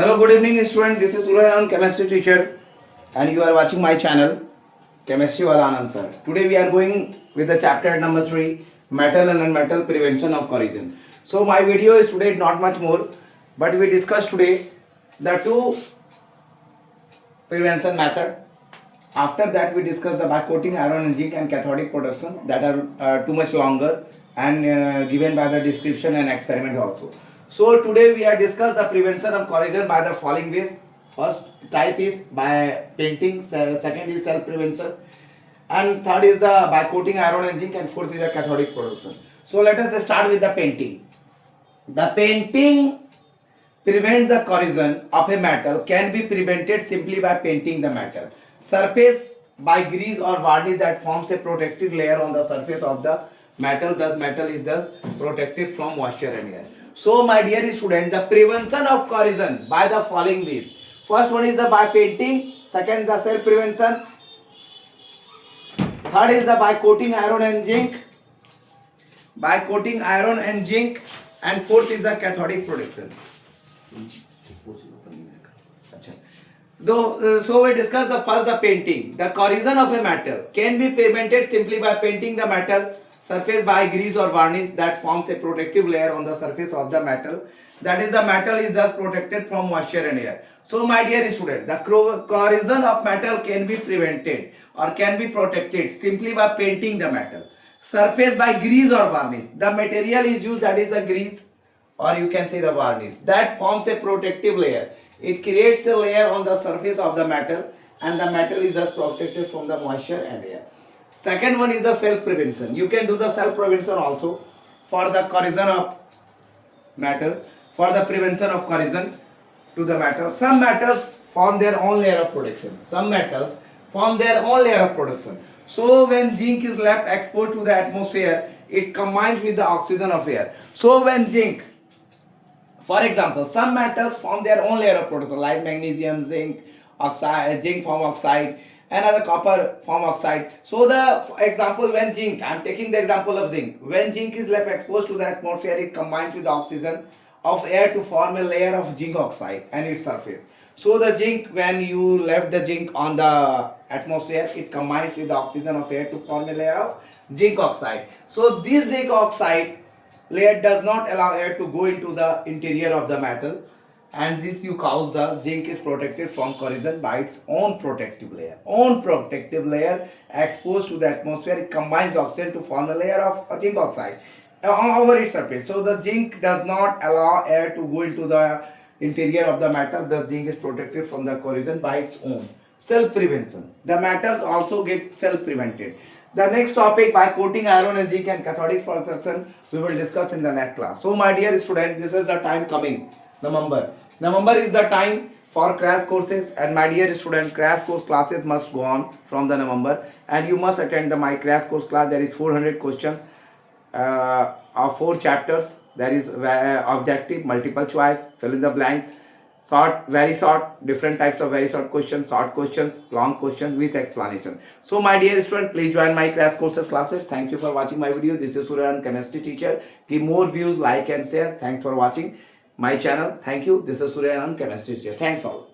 Hello, good evening students. This is Surya, chemistry teacher, and you are watching my channel, Chemistry with Anand sir. Today we are going with the chapter number 3, Metal and Non-metal Prevention of Corrosion. So my video is today not much more, but we discuss today the two prevention method. After that we discuss the by-coating iron and zinc and cathodic protection that are too much longer and given by the description and experiment also. So today we are discuss the prevention of corrosion by the following ways. First type is by painting, second is self prevention, and third is the by coating iron and zinc, and fourth is the cathodic protection. So let us start with the painting. The painting prevents the corrosion of a metal can be prevented simply by painting the metal surface by grease or varnish that forms a protective layer on the surface of the metal. Thus metal is thus protected from moisture and air. So my dear student, the prevention of corrosion by the following ways. First one is the by painting, second the self prevention, third is the by coating iron and zinc, and fourth is the cathodic protection. So we discuss the first the painting. The corrosion of a metal can be prevented simply by painting the metal surface by grease or varnish that forms a protective layer on the surface of the metal. That is, the metal is thus protected from moisture and air. So my dear student, the corrosion of metal can be prevented or can be protected simply by painting the metal surface by grease or varnish. The material is used, that is the grease, or you can say the varnish, that forms a protective layer. It creates a layer on the surface of the metal, and the metal is thus protected from the moisture and air. Second one is the self prevention. You can do the self prevention also for the corrosion of metal, for the prevention of corrosion to the metal. Some metals form their own layer of protection. So when zinc is left exposed to the atmosphere, it combines with the oxygen of air. So when zinc, for example, some metals form their own layer of protection, like magnesium, zinc, oxide, zinc form oxide, and other copper form oxide. So the example, when zinc, I am taking the example of zinc. When zinc is left exposed to the atmosphere, it combines with the oxygen of air to form a layer of zinc oxide and its surface. So the zinc, when you left the zinc on the atmosphere, it combines with the oxygen of air to form a layer of zinc oxide. So this zinc oxide layer does not allow air to go into the interior of the metal, and this you cause the zinc is protected from corrosion by its own protective layer exposed to the atmosphere. It combines the oxygen to form a layer of zinc oxide over its surface. So the zinc does not allow air to go into the interior of the metal. The zinc is protected from the corrosion by its own. Self prevention. The metals also get self prevented. The next topic, by coating iron and zinc and cathodic protection, we will discuss in the next class. So my dear student, this is the time coming, November. November is the time for crash courses, and my dear student, crash course classes must go on from the November, and you must attend my crash course class. There is 400 questions of 4 chapters. There is objective, multiple choice, fill in the blanks, short, very short, different types of very short questions, short questions, long questions with explanation. So my dear student, please join my crash courses classes. Thank you for watching my video. This is Surya, chemistry teacher. Give more views, like and share. Thanks for watching my channel. Thank you. This is Surya, chemistry teacher. Thanks all.